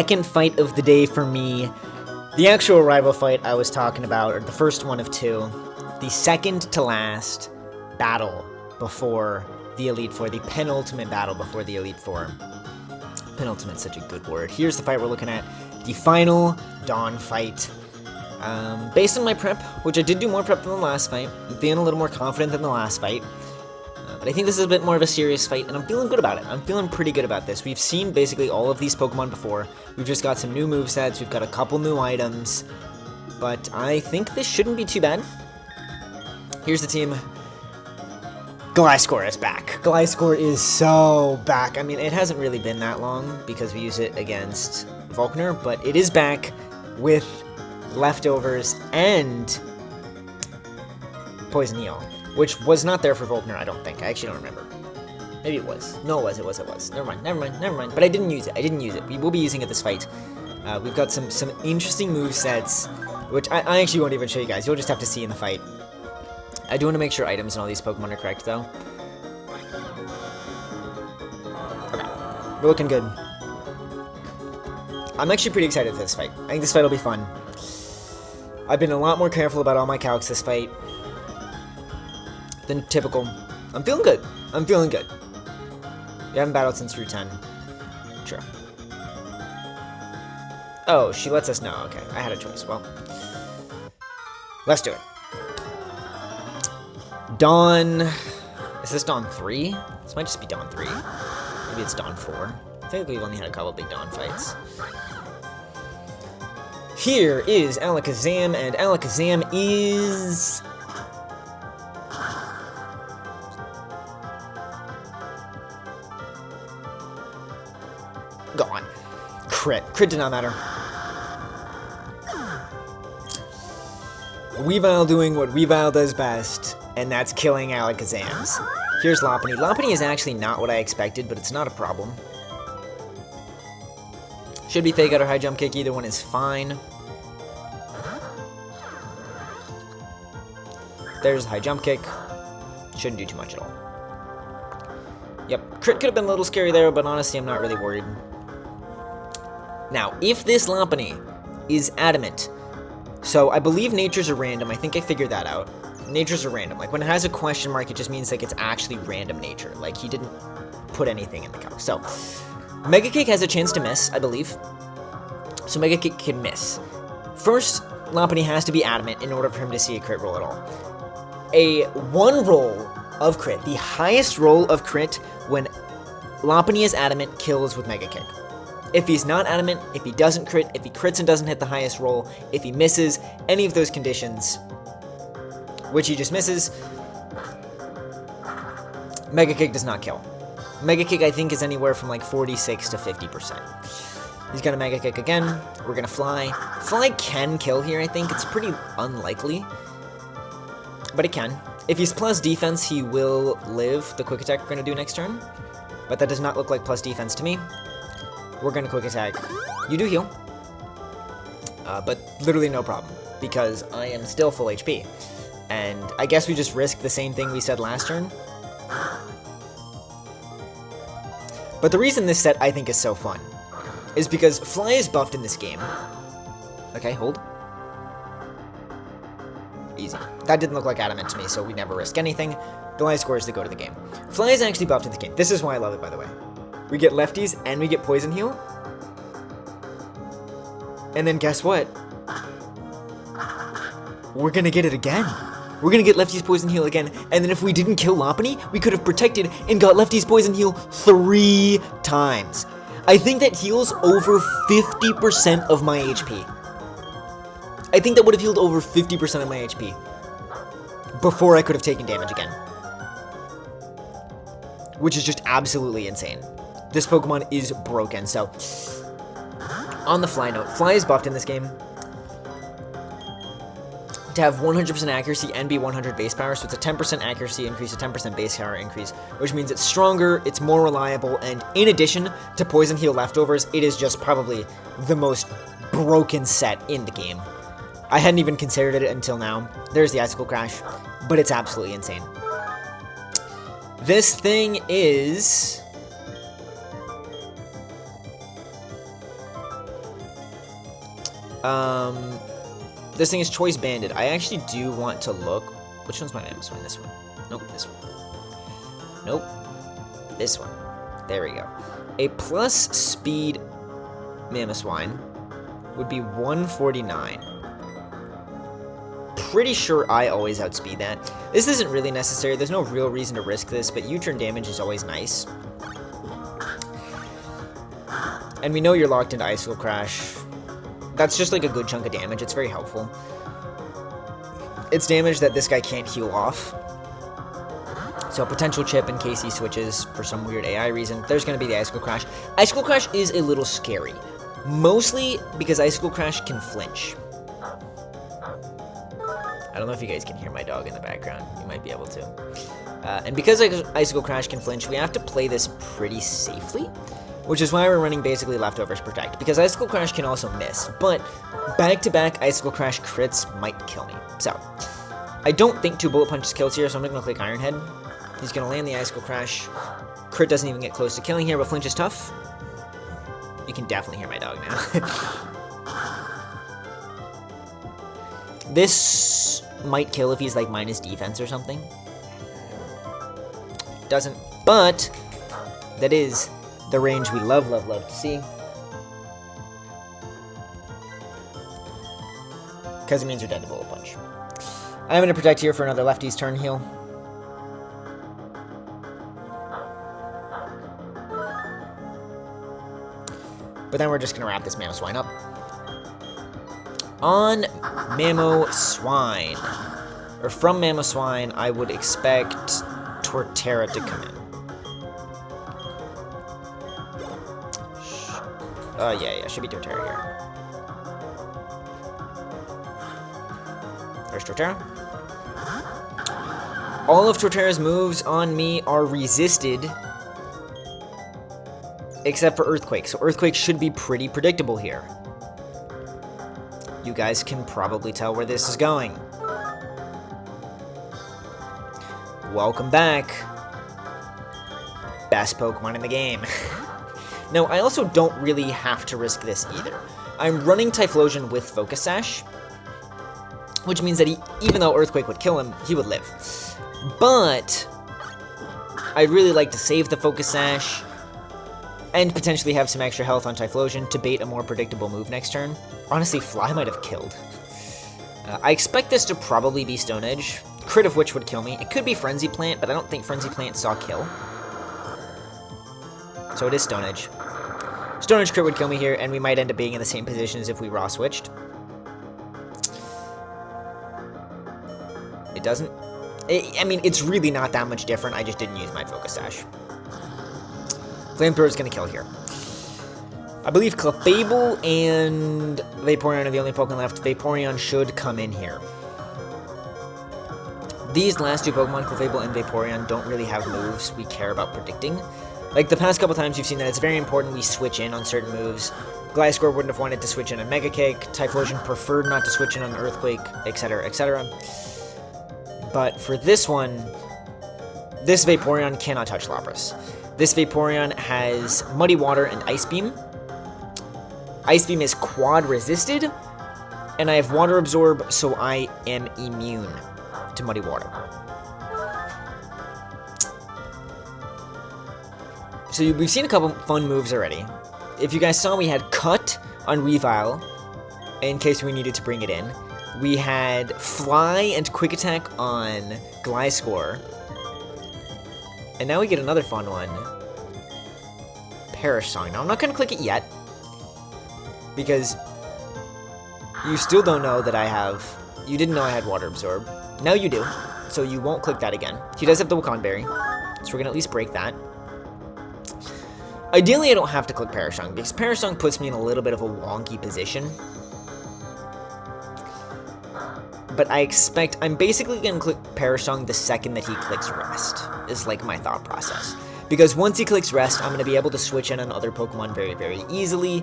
second fight of the day for me. The actual rival fight I was talking about, or the first one of two. The second to last battle before the Elite Four. The penultimate battle before the Elite Four. Penultimate's such a good word. Here's the fight we're looking at. The final Dawn fight. Based on my prep, which I did do more prep than the last fight. I'm feeling a little more confident than the last fight. But I think this is a bit more of a serious fight, and I'm feeling good about it. I'm feeling pretty good about this. We've seen basically all of these Pokemon before. We've just got some new movesets, we've got a couple new items. But I think this shouldn't be too bad. Here's the team. Gliscor is back. Gliscor is so back. I mean, it hasn't really been that long because we use it against Volkner, but it is back with leftovers and Poison Heal, which was not there for Volkner, I don't think. I actually don't remember. Maybe it was. No, it was. Never mind. But I didn't use it. We will be using it this fight. We've got some interesting movesets, which I actually won't even show you guys. You'll just have to see in the fight. I do want to make sure items and all these Pokemon are correct, though. Okay. We're looking good. I'm actually pretty excited for this fight. I think this fight will be fun. I've been a lot more careful about all my calcs this fight than typical. I'm feeling good. We haven't battled since Route 10. Sure. Oh, she lets us know. Okay, I had a choice. Well, let's do it. Dawn... Is this Dawn 3? This might just be Dawn 3. Maybe it's Dawn 4. I think we've only had a couple big Dawn fights. Here is Alakazam, and Alakazam is... gone. Crit. Crit did not matter. Weavile doing what Weavile does best, and that's killing Alakazams. Here's Lopunny. Lopunny is actually not what I expected, but it's not a problem. Should be Fake Out or High Jump Kick. Either one is fine. There's the High Jump Kick. Shouldn't do too much at all. Yep, crit could have been a little scary there, but honestly, I'm not really worried. Now, if this Lopunny is adamant, so I believe natures are random. I think I figured that out. Natures are random. Like, when it has a question mark, it just means, like, it's actually random nature. Like, he didn't put anything in the calc. So, Mega Kick has a chance to miss, I believe. So, Mega Kick can miss. First, Lopunny has to be adamant in order for him to see a crit roll at all. A 1 roll of crit, the highest roll of crit when Lopunny is adamant, kills with Mega Kick. If he's not adamant, if he doesn't crit, if he crits and doesn't hit the highest roll, if he misses any of those conditions, which he just misses, Mega Kick does not kill. Mega Kick, I think, is anywhere from like 46 to 50%. He's gonna Mega Kick again. We're gonna Fly. Fly can kill here, I think. It's pretty unlikely, but it can. If he's plus defense, he will live the Quick Attack we're gonna do next turn, but that does not look like plus defense to me. We're gonna Quick Attack. You do heal, but literally no problem, because I am still full HP. And I guess we just risk the same thing we said last turn. But the reason this set I think is so fun is because Fly is buffed in this game. Okay, hold. Easy. That didn't look like adamant to me, so we never risk anything. The line scores to go to the game. Fly is actually buffed in this game. This is why I love it, by the way. We get lefties and we get Poison Heal. And then guess what? We're gonna get it again. We're gonna get lefties Poison Heal again. And then if we didn't kill Lopunny, we could have protected and got lefties Poison Heal 3 times. I think that heals over 50% of my HP. I think that would have healed over 50% of my HP before I could have taken damage again. Which is just absolutely insane. This Pokemon is broken, so... On the Fly note, Fly is buffed in this game to have 100% accuracy and be 100 base power, so it's a 10% accuracy increase, a 10% base power increase, which means it's stronger, it's more reliable, and in addition to Poison Heal leftovers, it is just probably the most broken set in the game. I hadn't even considered it until now. There's the Icicle Crash, but it's absolutely insane. This thing is... This thing is Choice Banded. I actually do want to look. Which one's my Mamoswine? This one. Nope, this one. Nope. This one. There we go. A plus speed Mamoswine would be 149. Pretty sure I always outspeed that. This isn't really necessary. There's no real reason to risk this, but U-turn damage is always nice. And we know you're locked into Icicle Crash. That's just like a good chunk of damage. It's very helpful. It's damage that this guy can't heal off. So potential chip in case he switches for some weird AI reason. There's going to be the Icicle Crash. Icicle Crash is a little scary. Mostly because Icicle Crash can flinch. I don't know if you guys can hear my dog in the background. You might be able to. And because Icicle Crash can flinch, we have to play this pretty safely. Which is why we're running basically Leftovers Protect. Because Icicle Crash can also miss. But back-to-back Icicle Crash crits might kill me. So, I don't think 2 Bullet Punches kills here, so I'm not going to click Iron Head. He's going to land the Icicle Crash. Crit doesn't even get close to killing here, but flinch is tough. You can definitely hear my dog now. This might kill if he's like minus defense or something. Doesn't, but that is the range we love to see. Because it means you're dead to Bullet Punch. I'm going to protect here for another lefty's turn heal. But then we're just going to wrap this Mamoswine up. On Mamoswine, or from Mamoswine, I would expect Torterra to come in. Yeah, should be Torterra here. There's Torterra. All of Torterra's moves on me are resisted, except for Earthquake. So Earthquake should be pretty predictable here. You guys can probably tell where this is going. Welcome back. Best Pokemon in the game. No, I also don't really have to risk this either. I'm running Typhlosion with Focus Sash, which means that even though Earthquake would kill him, he would live. But I'd really like to save the Focus Sash and potentially have some extra health on Typhlosion to bait a more predictable move next turn. Honestly, Fly might have killed. I expect this to probably be Stone Edge, crit of which would kill me. It could be Frenzy Plant, but I don't think Frenzy Plant saw kill. So it is Stone Edge. Stone Edge crit would kill me here, and we might end up being in the same position as if we raw switched. It doesn't. I mean, it's really not that much different. I just didn't use my Focus Sash. Flamethrower is going to kill here. I believe Clefable and Vaporeon are the only Pokemon left. Vaporeon should come in here. These last two Pokemon, Clefable and Vaporeon, don't really have moves we care about predicting. Like the past couple times you've seen that it's very important we switch in on certain moves. Gliscor wouldn't have wanted to switch in on Mega Cake. Typhlosion preferred not to switch in on Earthquake, etc., etc. But for this one, this Vaporeon cannot touch Lapras. This Vaporeon has Muddy Water and Ice Beam. Ice Beam is quad resisted, and I have Water Absorb, so I am immune to Muddy Water. So we've seen a couple fun moves already. If you guys saw, we had Cut on Weavile, in case we needed to bring it in. We had Fly and Quick Attack on Gliscor. And now we get another fun one. Perish Song. Now, I'm not going to click it yet, because you still don't know that I have... You didn't know I had Water Absorb. Now you do, so you won't click that again. He does have the Wakan Berry, so we're going to at least break that. Ideally, I don't have to click Perish Song, because Perish Song puts me in a little bit of a wonky position. But I expect... I'm basically going to click Perish Song the second that he clicks Rest, is like my thought process. Because once he clicks Rest, I'm going to be able to switch in on other Pokemon very, very easily.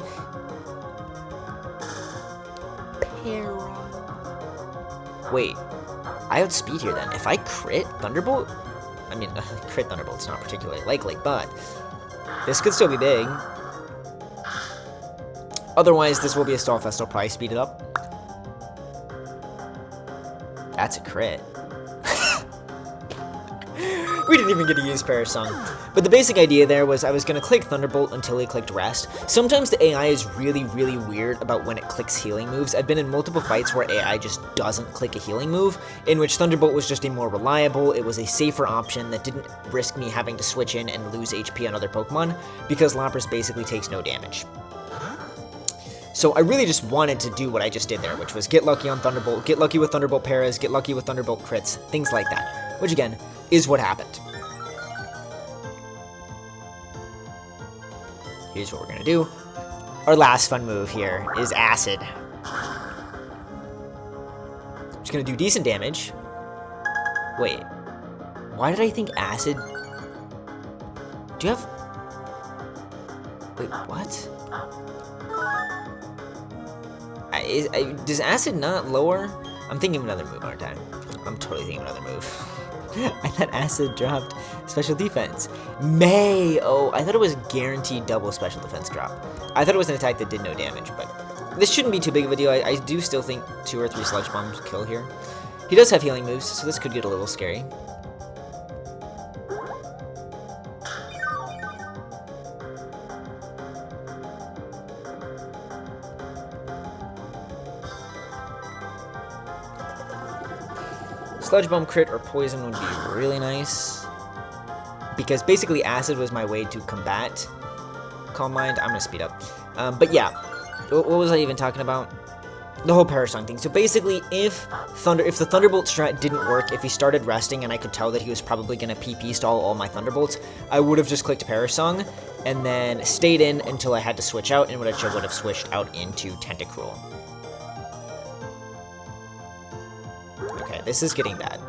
Wait, I outspeed here then. If I crit Thunderbolt... I mean, crit Thunderbolt's not particularly likely, but... this could still be big. Otherwise, this will be a stall fest. I'll probably speed it up. That's a crit. We didn't even get to use Parasong. But the basic idea there was I was going to click Thunderbolt until it clicked Rest. Sometimes the AI is really, really weird about when it clicks healing moves. I've been in multiple fights where AI just doesn't click a healing move, in which Thunderbolt was just a more reliable, it was a safer option that didn't risk me having to switch in and lose HP on other Pokemon, because Lapras basically takes no damage. So I really just wanted to do what I just did there, which was get lucky on Thunderbolt, get lucky with Thunderbolt Paras, get lucky with Thunderbolt crits, things like that. Which again, is what happened. Here's what we're gonna do. Our last fun move here is Acid. Just gonna do decent damage. Wait, why did I think Acid? Do you have? Wait, what? Does Acid not lower? I'm thinking of another move, aren't I? I'm totally thinking of another move. I thought Acid dropped special defense. May! Oh, I thought it was guaranteed double special defense drop. I thought it was an attack that did no damage, but this shouldn't be too big of a deal. I do still think 2 or 3 Sludge Bombs kill here. He does have healing moves, so this could get a little scary. Sludge Bomb crit or poison would be really nice, because basically Acid was my way to combat Calm Mind. I'm gonna speed up. But yeah, what was I even talking about? The whole Parasong thing. So basically, if the Thunderbolt strat didn't work, if he started resting and I could tell that he was probably gonna PP stall all my Thunderbolts, I would have just clicked Parasong and then stayed in until I had to switch out, and would have switched out into Tentacruel. Okay, this is getting bad.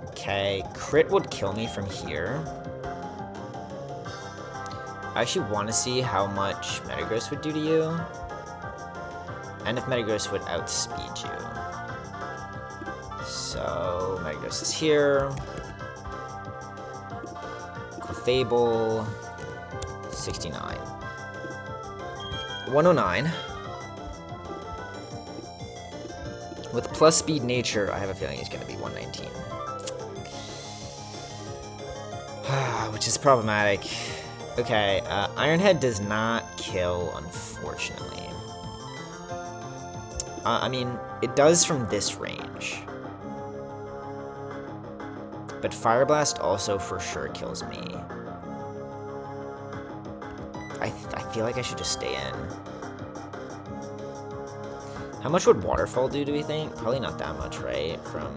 Okay, crit would kill me from here. I actually want to see how much Metagross would do to you, and if Metagross would outspeed you. So, Metagross is here. Fable 69. 109. With plus speed nature, I have a feeling he's going to be 119. Which is problematic. Okay, Iron Head does not kill, unfortunately. I mean, it does from this range. But Fire Blast also for sure kills me. I feel like I should just stay in. How much would Waterfall do we think? Probably not that much, right? From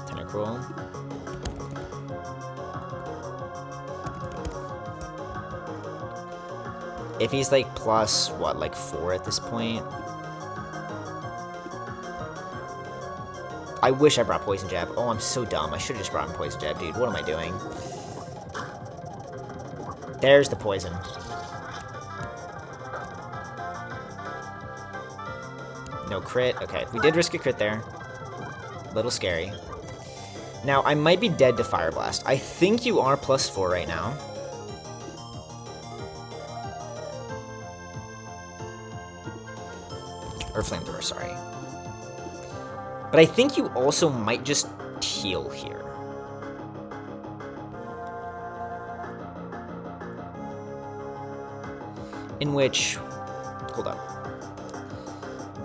Tentacruel. If he's like plus, what, like 4 at this point? I wish I brought Poison Jab. Oh, I'm so dumb. I should have just brought him Poison Jab, dude. What am I doing? There's the poison. No crit. Okay, we did risk a crit there. A little scary. Now, I might be dead to Fire Blast. I think you are plus 4 right now. Or Flamethrower, sorry. But I think you also might just heal here. In which, hold up.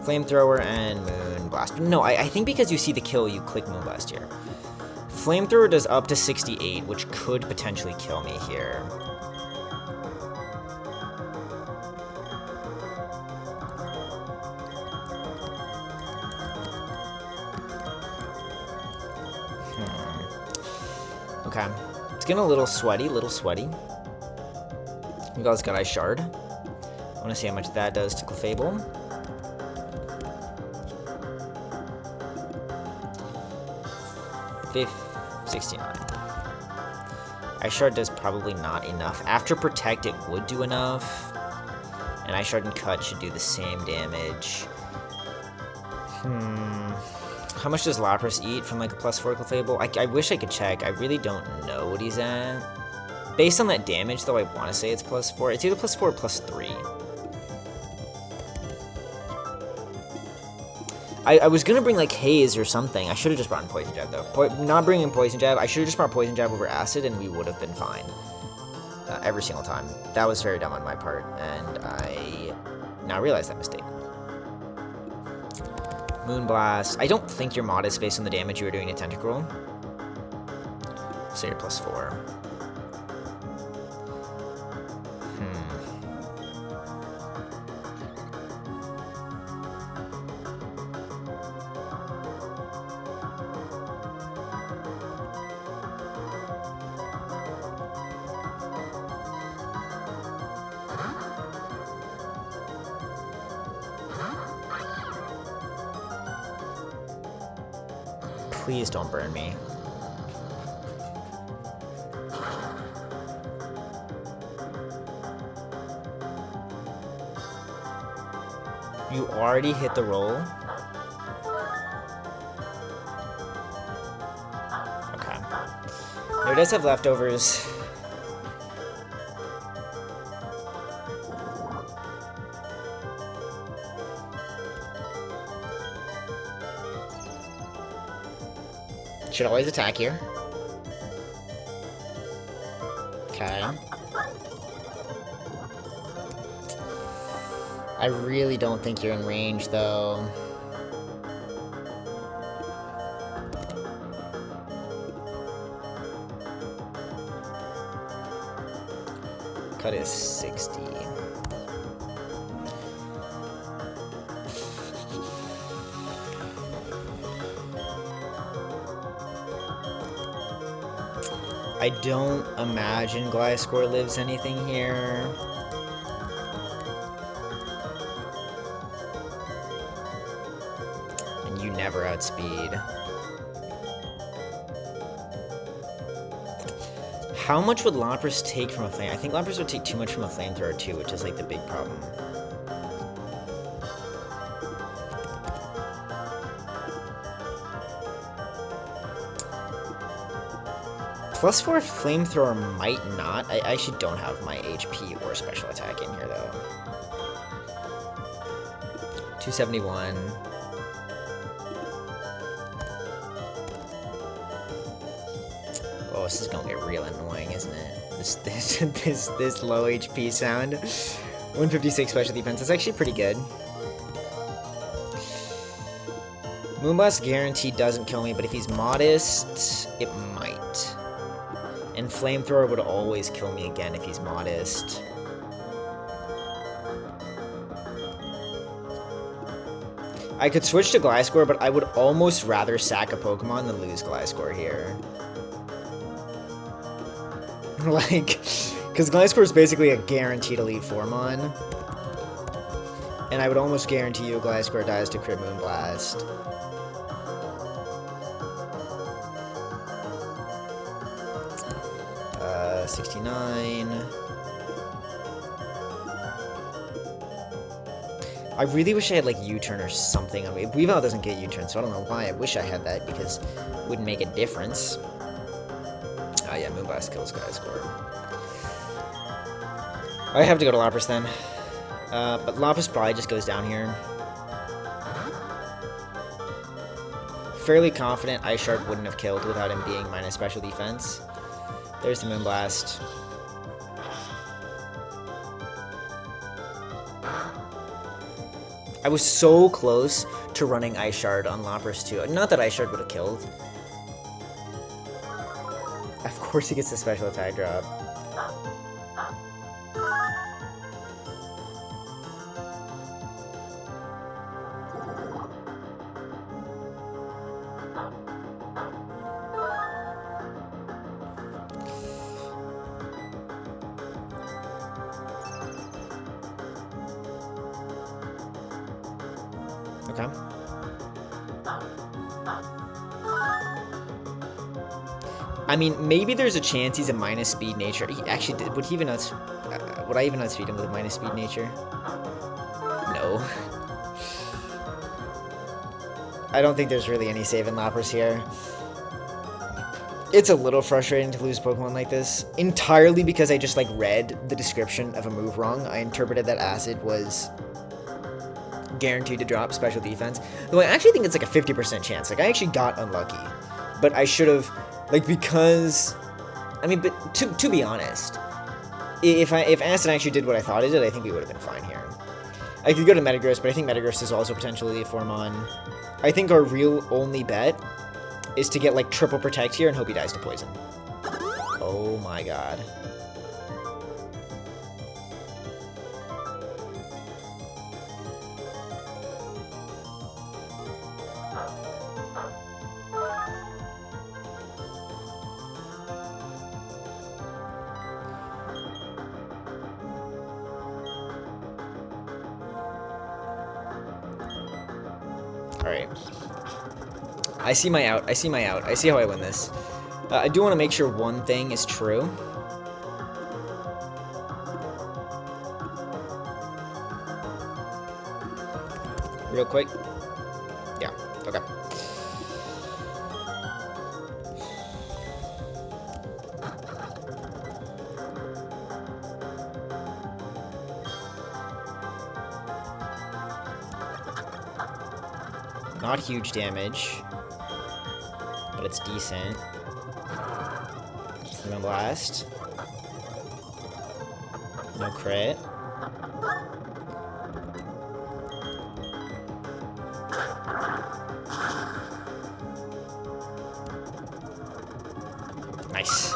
Flamethrower and Moonblast. No, I think because you see the kill, you click Moonblast here. Flamethrower does up to 68, which could potentially kill me here. Okay, it's getting a little sweaty, You guys got Ice Shard. I want to see how much that does to Clefable. 69. Ice Shard does probably not enough. After Protect, it would do enough. And Ice Shard and Cut should do the same damage. How much does Lapras eat from like a +4 Clefable? I wish I could check. I really don't know what he's at. Based on that damage, though, I want to say it's +4. It's either +4 or +3. I was gonna bring like Haze or something. I should have just brought in Poison Jab though. Not bringing Poison Jab. I should have just brought Poison Jab over Acid, and we would have been fine every single time. That was very dumb on my part, and I now realize that mistake. Moonblast. I don't think you're modest based on the damage you were doing to Tentacruel. So you're +4. Please don't burn me. You already hit the roll? Okay. No, it does have leftovers. Should always attack here. Okay. I really don't think you're in range, though. Cut is 60. I don't imagine Gliscor lives anything here. And you never outspeed. How much would Lapras take from a flame? I think Lapras would take too much from a flamethrower too, which is like the big problem. +4 flamethrower might not. I actually don't have my HP or special attack in here though. 271. Oh, this is gonna get real annoying, isn't it? This low HP sound. 156 special defense. That's actually pretty good. Moonblast guaranteed doesn't kill me, but if he's modest, it might. And Flamethrower would always kill me again if he's modest. I could switch to Gliscor, but I would almost rather sack a Pokemon than lose Gliscor here. Like, because Gliscor is basically a guaranteed Elite Four-mon. And I would almost guarantee you Gliscor dies to Crit Moonblast. Uh, 69. I really wish I had, like, U-turn or something. I mean, Weavile doesn't get U-turn, so I don't know why. I wish I had that, because it wouldn't make a difference. Oh, yeah, Moonblast kills Gliscor. I have to go to Lapras, then. But Lapras probably just goes down here. Fairly confident Ice Shard wouldn't have killed without him being minus special defense. There's the Moonblast. I was so close to running Ice Shard on Lapras too. Not that Ice Shard would have killed. Of course he gets the special attack drop. Okay. I mean, maybe there's a chance he's a minus speed nature. He actually did. Would he even would I even outspeed him with a minus speed nature? No. I don't think there's really any saving Lapras here. It's a little frustrating to lose Pokemon like this, entirely because I just, like, read the description of a move wrong. I interpreted that Acid was guaranteed to drop special defense. Though I actually think it's, like, a 50% chance. Like, I actually got unlucky. But I should have, like, because... I mean, but to be honest, if Acid actually did what I thought it did, I think we would have been fine here. I could go to Metagross, but I think Metagross is also potentially Elite Form on. I think our real only bet is to get, like, triple protect here and hope he dies to poison. Oh my god. Alright. I see my out. I see my out. I see how I win this. I do want to make sure one thing is true. Real quick. Yeah, okay. Not huge damage, but it's decent. No blast. No crit. Nice.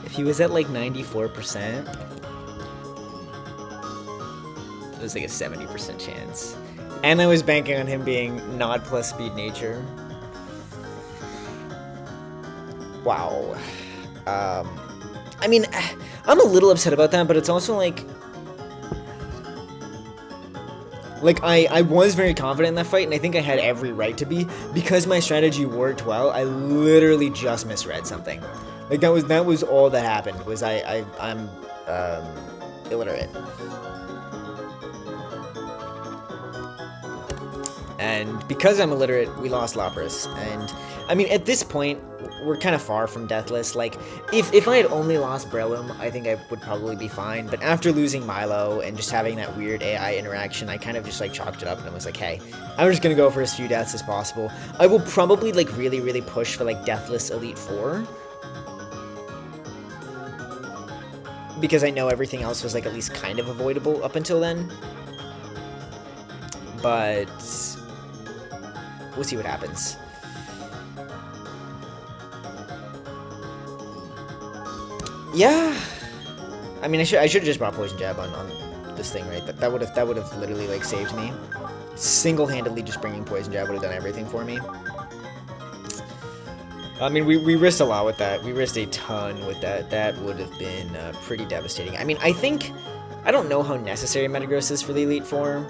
If he was at like 94%, it was like a 70% chance. And I was banking on him being not plus speed nature. Wow. I mean, I'm a little upset about that, but it's also like I was very confident in that fight, and I think I had every right to be, because my strategy worked well. I literally just misread something. Like that was all that happened. Was I'm illiterate. And because I'm illiterate, we lost Lapras. And I mean, at this point, we're kind of far from deathless. Like, if I had only lost Breloom, I think I would probably be fine. But after losing Milo and just having that weird AI interaction, I kind of just like chalked it up and I was like, hey, I'm just gonna go for as few deaths as possible. I will probably like really push for like Deathless Elite Four, because I know everything else was like at least kind of avoidable up until then. But we'll see what happens. Yeah, I mean, I should have just brought Poison Jab on this thing, right? That would have literally like saved me. Single-handedly, just bringing Poison Jab would have done everything for me. I mean, we risked a lot with that. We risked a ton with that. That would have been pretty devastating. I mean, I don't know how necessary Metagross is for the Elite Four,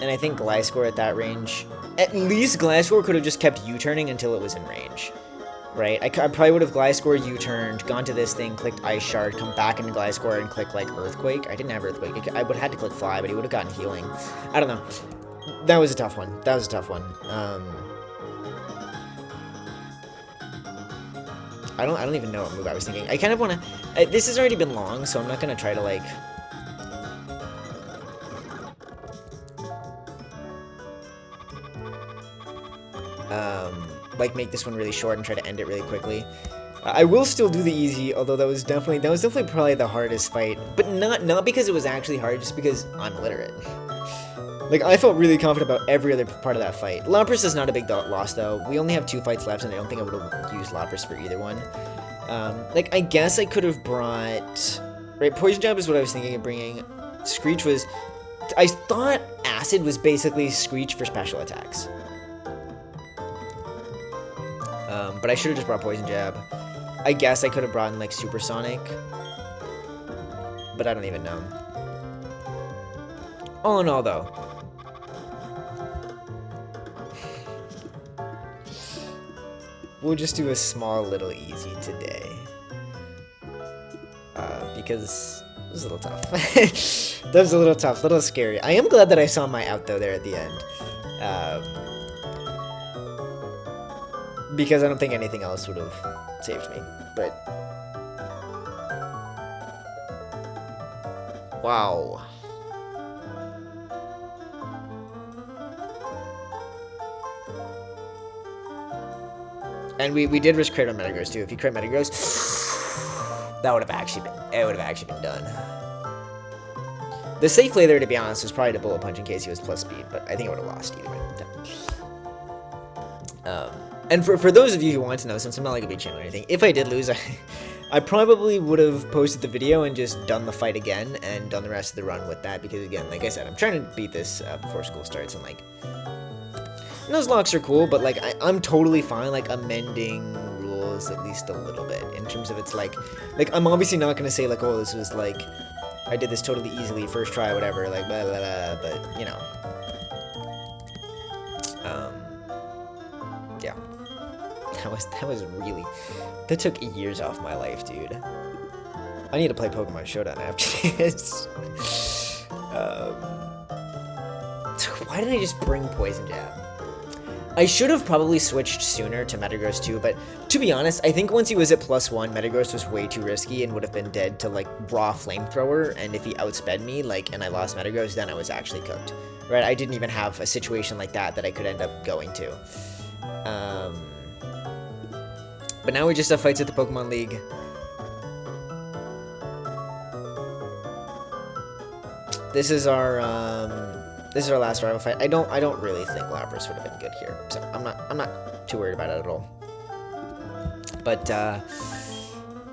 and I think Gliscor at that range, at least Gliscor could have just kept U-turning until it was in range. Right, I probably would have Gliscor U-turned, gone to this thing, clicked Ice Shard, come back into Gliscor and click like Earthquake. I didn't have Earthquake. I would have had to click Fly, but he would have gotten Healing. I don't know. That was a tough one. That was a tough one. I don't even know what move I was thinking. I kind of want to. This has already been long, so I'm not gonna try to like. Like make this one really short and try to end it really quickly. I will still do the easy, although that was definitely probably the hardest fight, but not because it was actually hard, just because I'm illiterate. Like, I felt really confident about every other part of that fight. Lapras is not a big loss though. We only have 2 fights left, and I don't think I would have used Lapras for either one. Like, I guess I could have brought, right, Poison Jab is what I was thinking of bringing. Screech was, I thought Acid was basically Screech for special attacks. But I should have just brought Poison Jab. I guess I could have brought in, like, Supersonic. But I don't even know. All in all, though. We'll just do a small little easy today. Because it was a little tough. That was a little tough, a little scary. I am glad that I saw my out, though, there at the end. Because I don't think anything else would have saved me. But... wow. And we did risk crit on Metagross too. If you crit Metagross, that would have actually been done. The safe play there, to be honest, was probably to Bullet Punch in case he was plus speed, but I think I would have lost either way. And for those of you who want to know, since I'm not like a big channel or anything, if I did lose, I probably would have posted the video and just done the fight again and done the rest of the run with that, because again, like I said, I'm trying to beat this before school starts, and like, those locks are cool, but like, I'm totally fine like amending rules at least a little bit, in terms of it's like I'm obviously not gonna say like, oh, this was like, I did this totally easily, first try, whatever, like, blah, blah, blah, but, you know. Yeah. That was really... That took years off my life, dude. I need to play Pokemon Showdown after this. Why did I just bring Poison Jab? I should have probably switched sooner to Metagross too, but to be honest, I think once he was at +1, Metagross was way too risky and would have been dead to like raw Flamethrower, and if he outsped me, like, and I lost Metagross, then I was actually cooked. Right? I didn't even have a situation like that I could end up going to. But now we just have fights at the Pokemon League. This is our last rival fight. I don't really think Lapras would have been good here, so I'm not too worried about it at all. But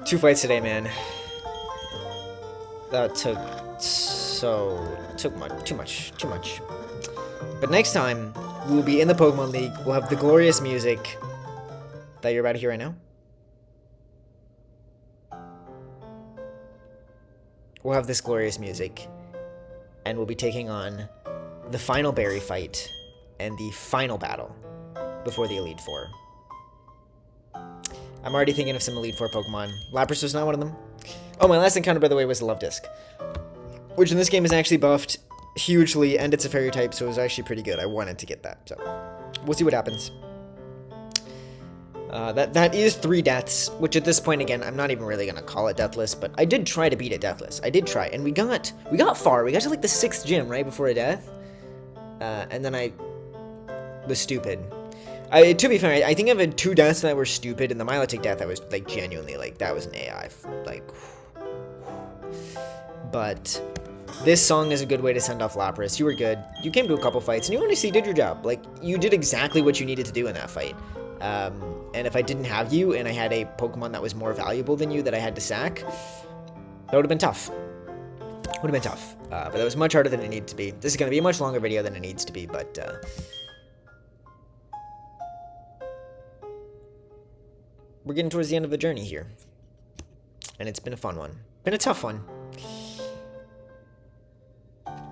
2 fights today, man. That took too much. But next time we will be in the Pokemon League. We'll have the glorious music that you're about to hear right now. We'll have this glorious music, and we'll be taking on the final berry fight and the final battle before the Elite Four. I'm already thinking of some Elite Four Pokemon. Lapras was not one of them. Oh, my last encounter, by the way, was the Love Disc, which in this game is actually buffed hugely, and it's a fairy type, so it was actually pretty good. I wanted to get that, so we'll see what happens. That is 3 deaths, which at this point, again, I'm not even really gonna call it deathless, but I did try to beat it deathless. I did try, and we got far. We got to like the 6th gym right before a death, and then I was stupid. To be fair, I think I've had 2 deaths that were stupid, and the Milotic death I was like genuinely like that was an AI, like. But this song is a good way to send off Lapras. You were good. You came to a couple fights, and you honestly did your job. Like, you did exactly what you needed to do in that fight. And if I didn't have you, and I had a Pokemon that was more valuable than you that I had to sack, that would have been tough. Would have been tough. But that was much harder than it needed to be. This is going to be a much longer video than it needs to be, but we're getting towards the end of the journey here. And it's been a fun one. Been a tough one.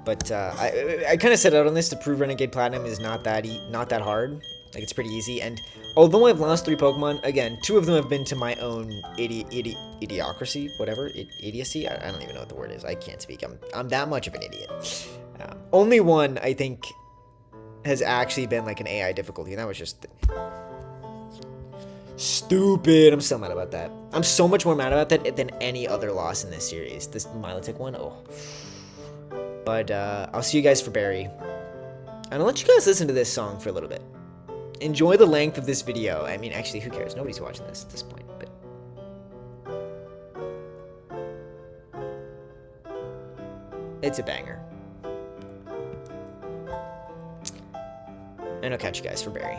But I kind of set out on this to prove Renegade Platinum is not that hard. Like, it's pretty easy. And although I've lost 3 Pokemon, again, 2 of them have been to my own idiocracy, whatever, idiocy. I don't even know what the word is. I can't speak. I'm that much of an idiot. Only one I think has actually been like an AI difficulty, and that was just stupid. I'm so mad about that. I'm so much more mad about that than any other loss in this series. This Milotic one, oh. But I'll see you guys for Barry. And I'll let you guys listen to this song for a little bit. Enjoy the length of this video. I mean, actually, who cares? Nobody's watching this at this point, but... it's a banger. And I'll catch you guys for Barry.